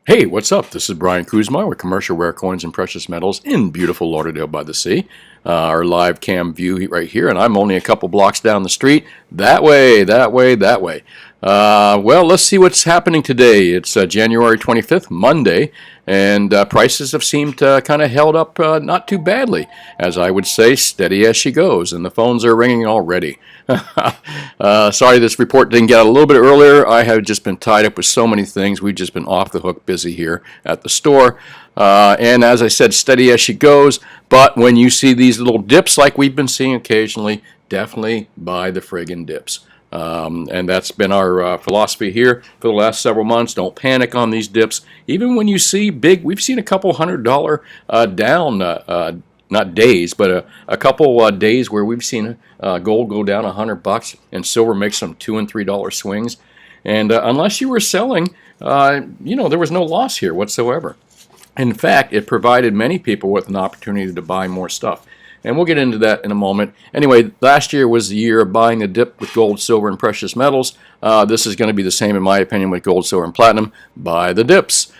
Hey, what's up? This is Brian Kuzma with Commercial Rare Coins and Precious Metals in beautiful Lauderdale by the Sea. Our live cam view right here, and I'm only a couple blocks down the street. That way, that way, that way. Well, let's see what's happening today. It's January 25th, Monday, and prices have seemed kind of held up not too badly. As I would say, steady as she goes, and the phones are ringing already. Sorry this report didn't get out a little bit earlier. I have just been tied up with so many things. We've just been off the hook busy here at the store. And as I said, steady as she goes. But when you see these little dips like we've been seeing occasionally, definitely buy the friggin' dips. And that's been our philosophy here for the last several months. Don't panic on these dips. Even when you see big, we've seen a couple $100 down, not days, but a couple days where we've seen gold go down $100 and silver make some $2 and $3 swings. And unless you were selling, there was no loss here whatsoever. In fact, it provided many people with an opportunity to buy more stuff. And we'll get into that in a moment. Anyway, last year was the year of buying the dip with gold, silver, and precious metals. This is going to be the same, in my opinion, with gold, silver, and platinum. Buy the dips.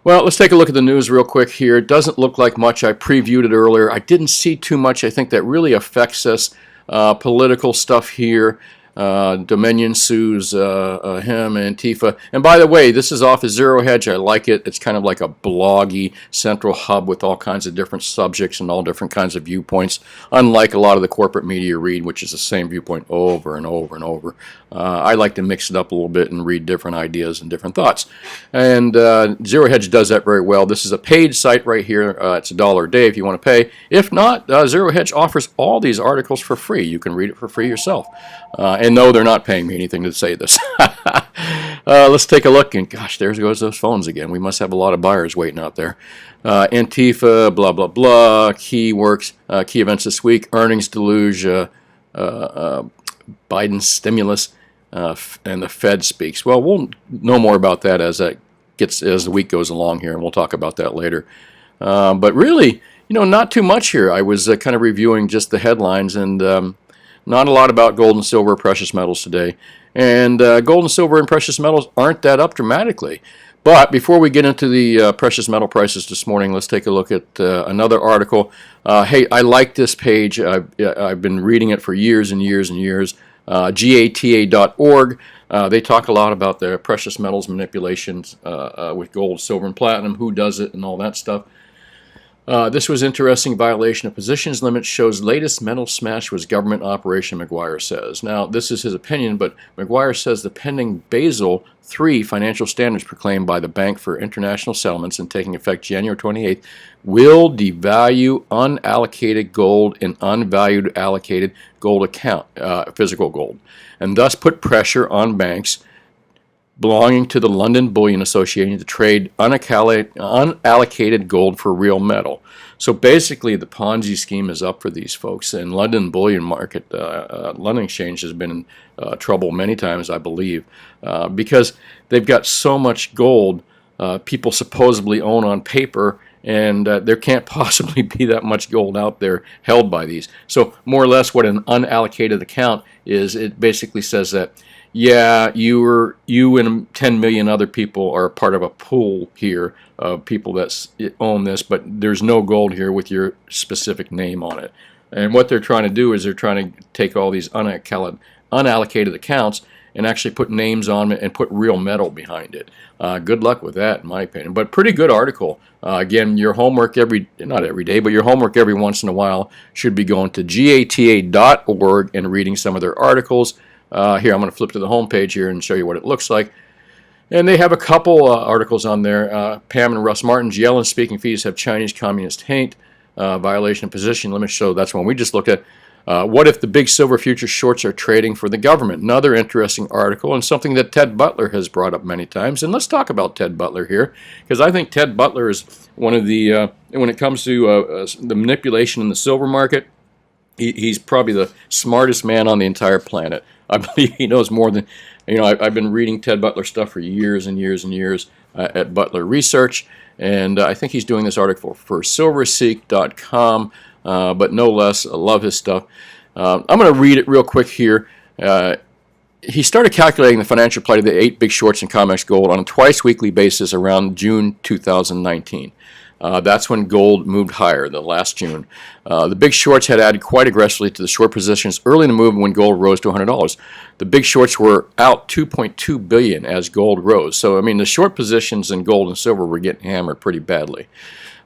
Well, let's take a look at the news real quick here. It doesn't look like much. I previewed it earlier. I didn't see too much. I think that really affects us. Political stuff here. Dominion sues him, Antifa. And by the way, this is off of Zero Hedge. I like it. It's kind of like a bloggy central hub with all kinds of different subjects and all different kinds of viewpoints, unlike a lot of the corporate media read, which is the same viewpoint over and over and over. I like to mix it up a little bit and read different ideas and different thoughts. And Zero Hedge does that very well. This is a paid site right here. It's $1 a day if you want to pay. If not, Zero Hedge offers all these articles for free. You can read it for free yourself. And no, they're not paying me anything to say this. Let's take a look. And gosh, there goes those phones again. We must have a lot of buyers waiting out there. Antifa, blah, blah, blah. Key events this week. Earnings deluge. Biden stimulus. And the Fed speaks. Well, we'll know more about that as the week goes along here, and we'll talk about that later. But really, not too much here. I was kind of reviewing just the headlines, and not a lot about gold and silver, precious metals today. And gold and silver and precious metals aren't that up dramatically. But before we get into the precious metal prices this morning, let's take a look at another article. Hey, I like this page. I've been reading it for years and years and years. GATAorg. They talk a lot about the precious metals manipulations with gold, silver, and platinum, who does it, and all that stuff. This was interesting. Violation of positions limits shows latest metal smash was government operation, McGuire says. Now, this is his opinion, but McGuire says the pending Basel III financial standards proclaimed by the Bank for International Settlements and taking effect January 28th will devalue unallocated gold and unvalued allocated gold account, physical gold, and thus put pressure on banks belonging to the London Bullion Association to trade unallocated gold for real metal. So basically, the Ponzi scheme is up for these folks. And London Bullion Market, London Exchange has been in trouble many times, I believe, because they've got so much gold people supposedly own on paper, and there can't possibly be that much gold out there held by these. So more or less what an unallocated account is, it basically says that, yeah, you and 10 million other people are part of a pool here of people that own this, but there's no gold here with your specific name on it. And what they're trying to do is they're trying to take all these unallocated accounts and actually put names on it and put real metal behind it. Good luck with that, in my opinion. But pretty good article. Again, your homework not every day, but your homework every once in a while should be going to GATA.org and reading some of their articles. Here, I'm going to flip to the home page here and show you what it looks like. And they have a couple articles on there. Pam and Russ Martin's Yellen speaking fees have Chinese communist taint, violation of position limits. So that's one we just looked at. What if the big silver futures shorts are trading for the government? Another interesting article, and something that Ted Butler has brought up many times. And let's talk about Ted Butler here, because I think Ted Butler is one of the, when it comes to the manipulation in the silver market, he's probably the smartest man on the entire planet. I believe he knows more than, I've been reading Ted Butler stuff for years and years and years at Butler Research, and I think he's doing this article for silverseek.com, but no less, I love his stuff. I'm going to read it real quick here. he started calculating the financial plight of the 8 big shorts in COMEX gold on a twice-weekly basis around June 2019. That's when gold moved higher, the last June. The big shorts had added quite aggressively to the short positions early in the move when gold rose to $100. The big shorts were out $2.2 billion as gold rose. So, I mean, the short positions in gold and silver were getting hammered pretty badly.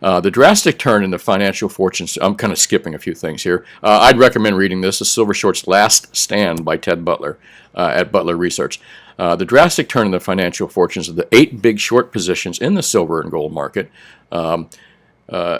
The drastic turn in the financial fortunes, I'm kind of skipping a few things here. I'd recommend reading this, The Silver Short's Last Stand by Ted Butler at Butler Research. The drastic turn in the financial fortunes of the 8 big short positions in the silver and gold market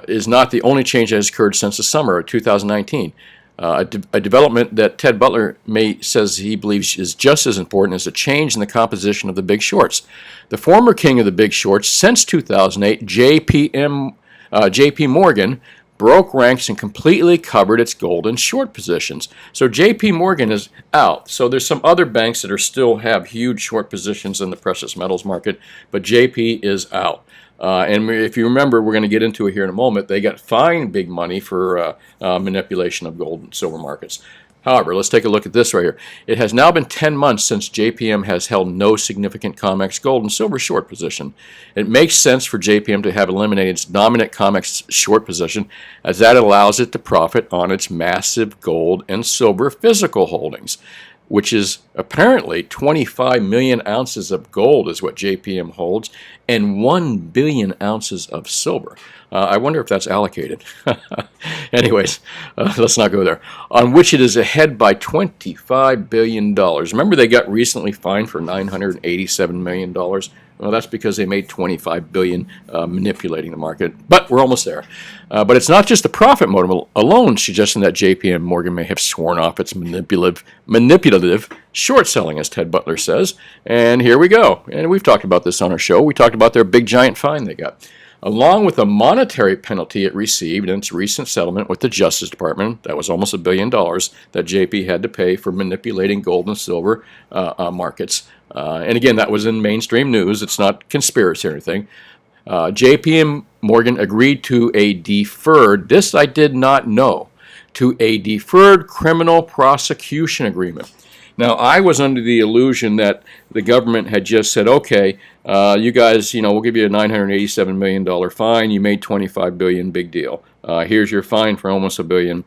is not the only change that has occurred since the summer of 2019. A development that Ted Butler says he believes is just as important as a change in the composition of the big shorts. The former king of the big shorts since 2008, JP Morgan, broke ranks and completely covered its gold and short positions. So JP Morgan is out. So there's some other banks that are still have huge short positions in the precious metals market, but JP is out. And if you remember, we're going to get into it here in a moment, they got fined big money for manipulation of gold and silver markets. However, let's take a look at this right here. It has now been 10 months since JPM has held no significant COMEX gold and silver short position. It makes sense for JPM to have eliminated its dominant COMEX short position, as that allows it to profit on its massive gold and silver physical holdings, which is apparently 25 million ounces of gold is what JPM holds, and 1 billion ounces of silver. I wonder if that's allocated. Anyways, let's not go there. On which it is ahead by $25 billion. Remember, they got recently fined for $987 million. Well, that's because they made $25 billion manipulating the market. But we're almost there. But it's not just the profit motive alone suggesting that JP Morgan may have sworn off its manipulative short selling, as Ted Butler says. And here we go. And we've talked about this on our show. We talked about their big giant fine they got, along with a monetary penalty it received in its recent settlement with the Justice Department. That was almost $1 billion that JP had to pay for manipulating gold and silver markets. And again, that was in mainstream news. It's not conspiracy or anything. JP Morgan agreed to a deferred, this I did not know, to a deferred criminal prosecution agreement. Now, I was under the illusion that the government had just said, okay, you guys, we'll give you a $987 million fine. You made $25 billion, big deal. Here's your fine for almost $1 billion.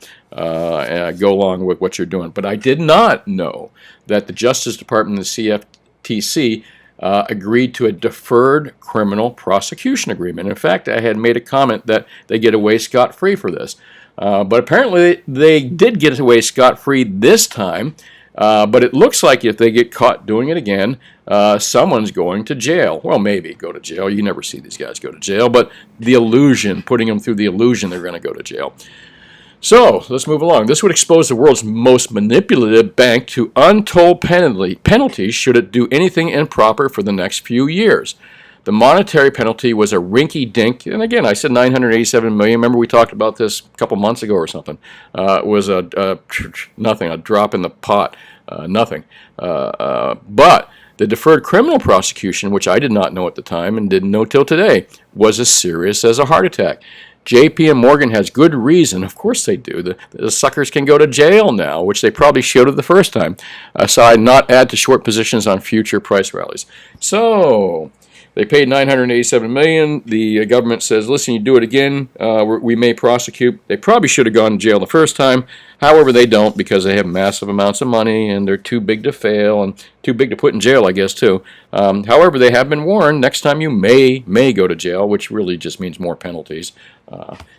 Go along with what you're doing. But I did not know that the Justice Department and the CFTC agreed to a deferred criminal prosecution agreement. In fact, I had made a comment that they get away scot-free for this. But apparently they did get away scot-free this time. But it looks like if they get caught doing it again, someone's going to jail. Well, maybe go to jail. You never see these guys go to jail. But the illusion, putting them through the illusion they're going to go to jail. So let's move along. This would expose the world's most manipulative bank to untold penalties should it do anything improper for the next few years. The monetary penalty was a rinky-dink, and again, I said $987 million. Remember we talked about this a couple months ago or something. It was nothing, a drop in the pot, nothing. But the deferred criminal prosecution, which I did not know at the time and didn't know till today, was as serious as a heart attack. JP Morgan has good reason, of course they do. The suckers can go to jail now, which they probably should have the first time, aside not add to short positions on future price rallies. So they paid $987 million. The government says, listen, you do it again, we may prosecute. They probably should have gone to jail the first time. However, they don't because they have massive amounts of money and they're too big to fail and too big to put in jail, I guess, too. However, they have been warned next time you may go to jail, which really just means more penalties.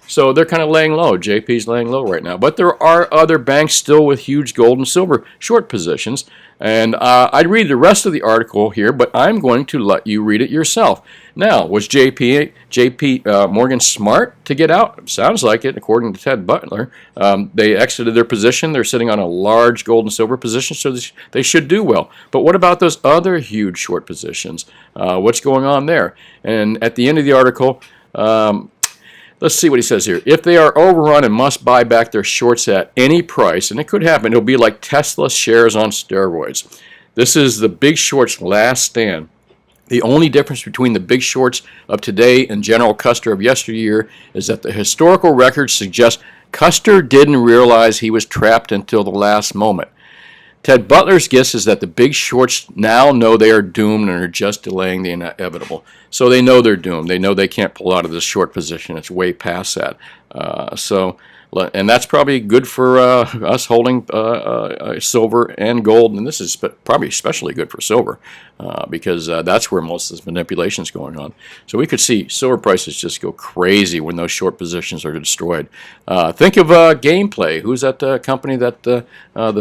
So they're kind of laying low. JP's laying low right now. But there are other banks still with huge gold and silver short positions. And I'd read the rest of the article here, but I'm going to let you read it yourself. Now, was JP Morgan smart to get out? Sounds like it, according to Ted Butler. They exited their position. They're sitting on a large gold and silver position, so they should do well. But what about those other huge short positions? What's going on there? And at the end of the article, let's see what he says here. If they are overrun and must buy back their shorts at any price, and it could happen, it'll be like Tesla shares on steroids. This is the big shorts' last stand. The only difference between the big shorts of today and General Custer of yesteryear is that the historical record suggests Custer didn't realize he was trapped until the last moment. Ted Butler's guess is that the big shorts now know they are doomed and are just delaying the inevitable. So they know they're doomed. They know they can't pull out of this short position. It's way past that. And that's probably good for us holding silver and gold. And this is probably especially good for silver because that's where most of this manipulation is going on. So we could see silver prices just go crazy when those short positions are destroyed. Think of Gameplay. Who's that company that the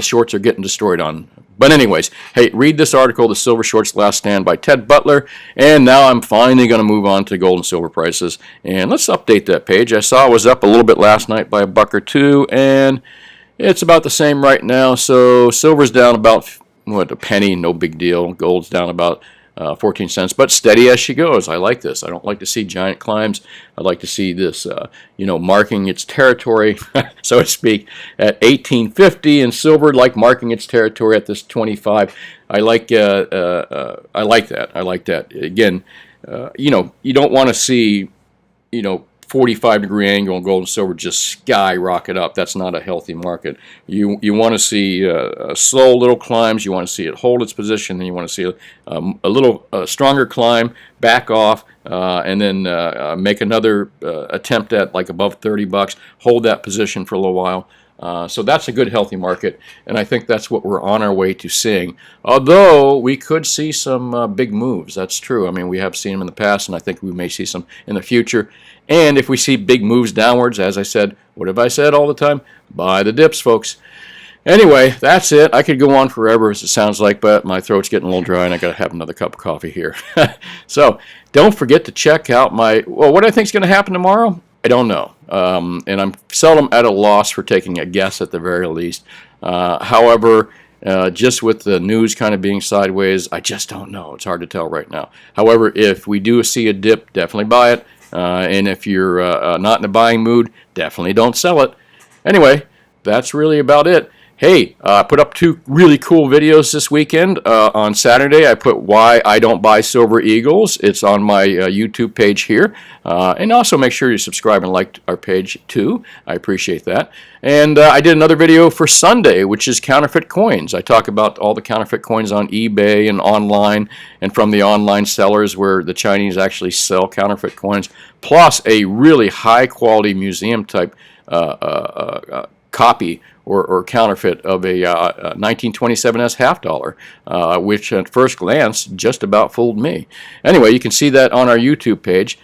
shorts are getting destroyed on? But anyways, hey, read this article, The Silver Shorts Last Stand by Ted Butler. And now I'm finally going to move on to gold and silver prices. And let's update that page. I saw it was up a little bit last night by $1 or $2, and it's about the same right now. So silver's down about, what, a penny, no big deal. Gold's down about 14 cents, but steady as she goes. I like this. I don't like to see giant climbs. I like to see this, marking its territory, so to speak, at 1850, and silver like marking its territory at this 25. I like that. I like that. Again, you don't want to see, 45-degree angle and gold and silver just skyrocket up. That's not a healthy market. You want to see slow little climbs. You want to see it hold its position. Then you want to see a little stronger climb, back off, and then make another attempt at like above $30. Hold that position for a little while. So that's a good, healthy market, and I think that's what we're on our way to seeing. Although we could see some big moves, that's true. I mean, we have seen them in the past, and I think we may see some in the future. And if we see big moves downwards, as I said, what have I said all the time? Buy the dips, folks. Anyway, that's it. I could go on forever, as it sounds like, but my throat's getting a little dry, and I got to have another cup of coffee here. So don't forget to check out what I think is going to happen tomorrow. I don't know, and I'm seldom at a loss for taking a guess at the very least. However, just with the news kind of being sideways, I just don't know. It's hard to tell right now. However, if we do see a dip, definitely buy it. And if you're not in a buying mood, definitely don't sell it. Anyway, that's really about it. Hey, I put up 2 really cool videos this weekend. On Saturday, I put Why I Don't Buy Silver Eagles. It's on my YouTube page here. And also make sure you subscribe and like our page too. I appreciate that. And I did another video for Sunday, which is counterfeit coins. I talk about all the counterfeit coins on eBay and online, and from the online sellers where the Chinese actually sell counterfeit coins, plus a really high-quality museum-type copy or counterfeit of a 1927 half dollar, which at first glance just about fooled me. Anyway, you can see that on our YouTube page.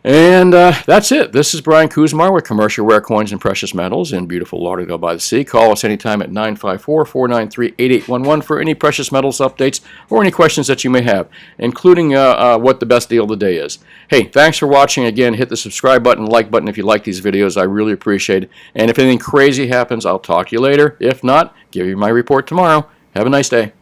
And that's it. This is Brian Kuzmar with Commercial Rare Coins and Precious Metals in beautiful Lauderdale by the Sea. Call us anytime at 954-493-8811 for any precious metals updates or any questions that you may have, including what the best deal of the day is. Hey, thanks for watching. Again, hit the subscribe button, like button if you like these videos. I really appreciate it. And if anything crazy happens, I'll talk to you later. If not, give you my report tomorrow. Have a nice day.